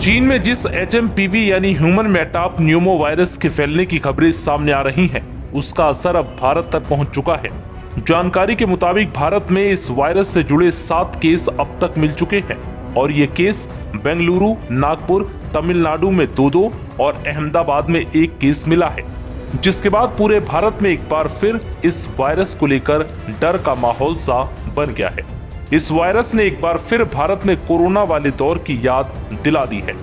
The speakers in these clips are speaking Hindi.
चीन में जिस HMPV यानी ह्यूमन मेटाप न्यूमो वायरस के फैलने की खबरें सामने आ रही हैं, उसका असर अब भारत तक पहुंच चुका है। जानकारी के मुताबिक भारत में इस वायरस से जुड़े 7 केस अब तक मिल चुके हैं और ये केस बेंगलुरु, नागपुर, तमिलनाडु में 2-2 और अहमदाबाद में 1 केस मिला है, जिसके बाद पूरे भारत में एक बार फिर इस वायरस को लेकर डर का माहौल सा बन गया है। इस वायरस ने एक बार फिर भारत में कोरोना वाले दौर की याद दिला दी है,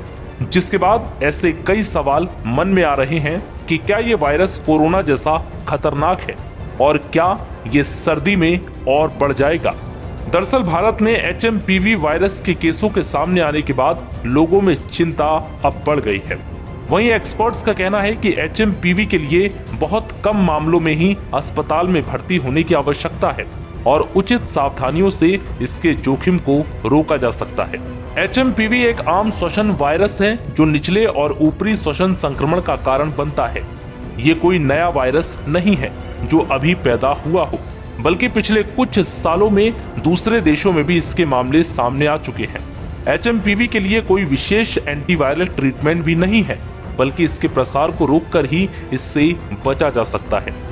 जिसके बाद ऐसे कई सवाल मन में आ रहे हैं कि क्या ये वायरस कोरोना जैसा खतरनाक है और क्या ये सर्दी में और बढ़ जाएगा। दरअसल भारत में HMPV वायरस के केसों के सामने आने के बाद लोगों में चिंता अब बढ़ गई है। वहीं एक्सपर्ट्स का कहना है कि HMPV के लिए बहुत कम मामलों में ही अस्पताल में भर्ती होने की आवश्यकता है और उचित सावधानियों से इसके जोखिम को रोका जा सकता है। HMPV एक आम श्वसन वायरस है जो निचले और ऊपरी श्वसन संक्रमण का कारण बनता है। ये कोई नया वायरस नहीं है जो अभी पैदा हुआ हो, बल्कि पिछले कुछ सालों में दूसरे देशों में भी इसके मामले सामने आ चुके हैं। HMPV के लिए कोई विशेष एंटीवायरल ट्रीटमेंट भी नहीं है, बल्कि इसके प्रसार को रोककर ही इससे बचा जा सकता है।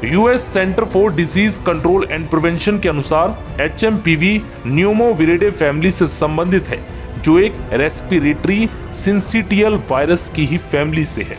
US centre for disease control and prevention के अनुसार HMPV न्यूमोविरिडे फैमिली से संबंधित है, जो एक रेस्पिरेटरी सिंसिटियल वायरस की ही फैमिली से है।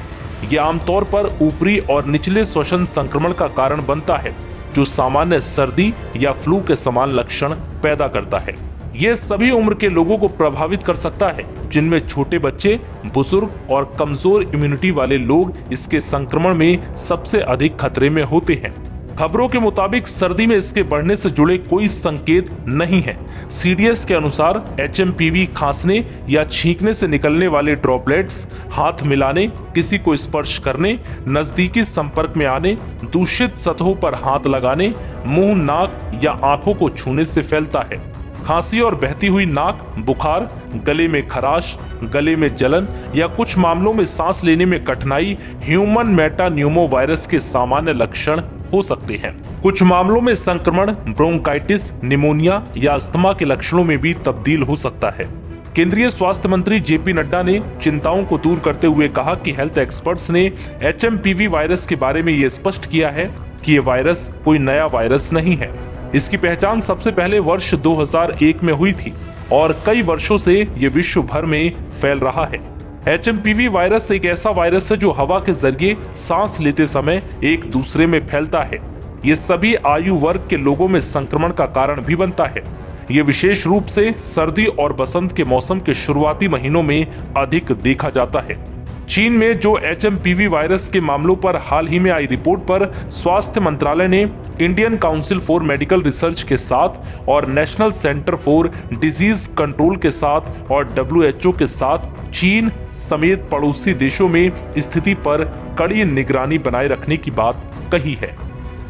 यह आमतौर पर ऊपरी और निचले श्वसन संक्रमण का कारण बनता है, जो सामान्य सर्दी या फ्लू के समान लक्षण पैदा करता है। ये सभी उम्र के लोगों को प्रभावित कर सकता है, जिनमें छोटे बच्चे, बुजुर्ग और कमजोर इम्यूनिटी वाले लोग इसके संक्रमण में सबसे अधिक खतरे में होते हैं। खबरों के मुताबिक सर्दी में इसके बढ़ने से जुड़े कोई संकेत नहीं है। CDS के अनुसार HMPV खांसने या छींकने से निकलने वाले ड्रॉपलेट्स, हाथ मिलाने, किसी को स्पर्श करने, नजदीकी संपर्क में आने, दूषित सतहों पर हाथ लगाने, मुंह, नाक या आंखों को छूने से फैलता है। खांसी और बहती हुई नाक, बुखार, गले में खराश, गले में जलन या कुछ मामलों में सांस लेने में कठिनाई ह्यूमन मेटा न्यूमो वायरस के सामान्य लक्षण हो सकते हैं। कुछ मामलों में संक्रमण ब्रोंकाइटिस, निमोनिया या अस्थमा के लक्षणों में भी तब्दील हो सकता है। केंद्रीय स्वास्थ्य मंत्री JP नड्डा ने चिंताओं को दूर करते हुए कहा कि हेल्थ एक्सपर्ट्स ने HMPV वायरस के बारे में ये स्पष्ट किया है कि ये वायरस कोई नया वायरस नहीं है। इसकी पहचान सबसे पहले वर्ष 2001 में हुई थी और कई वर्षों से ये विश्व भर में फैल रहा है। HMPV वायरस एक ऐसा वायरस है जो हवा के जरिए सांस लेते समय एक दूसरे में फैलता है। ये सभी आयु वर्ग के लोगों में संक्रमण का कारण भी बनता है। ये विशेष रूप से सर्दी और बसंत के मौसम के शुरुआती महीनों में अधिक देखा जाता है। चीन में जो HMPV वायरस के मामलों पर हाल ही में आई रिपोर्ट पर स्वास्थ्य मंत्रालय ने Indian council for medical research के साथ और national centre for disease control के साथ और WHO के साथ चीन समेत पड़ोसी देशों में स्थिति पर कड़ी निगरानी बनाए रखने की बात कही है।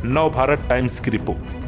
नव भारत टाइम्स की रिपोर्ट।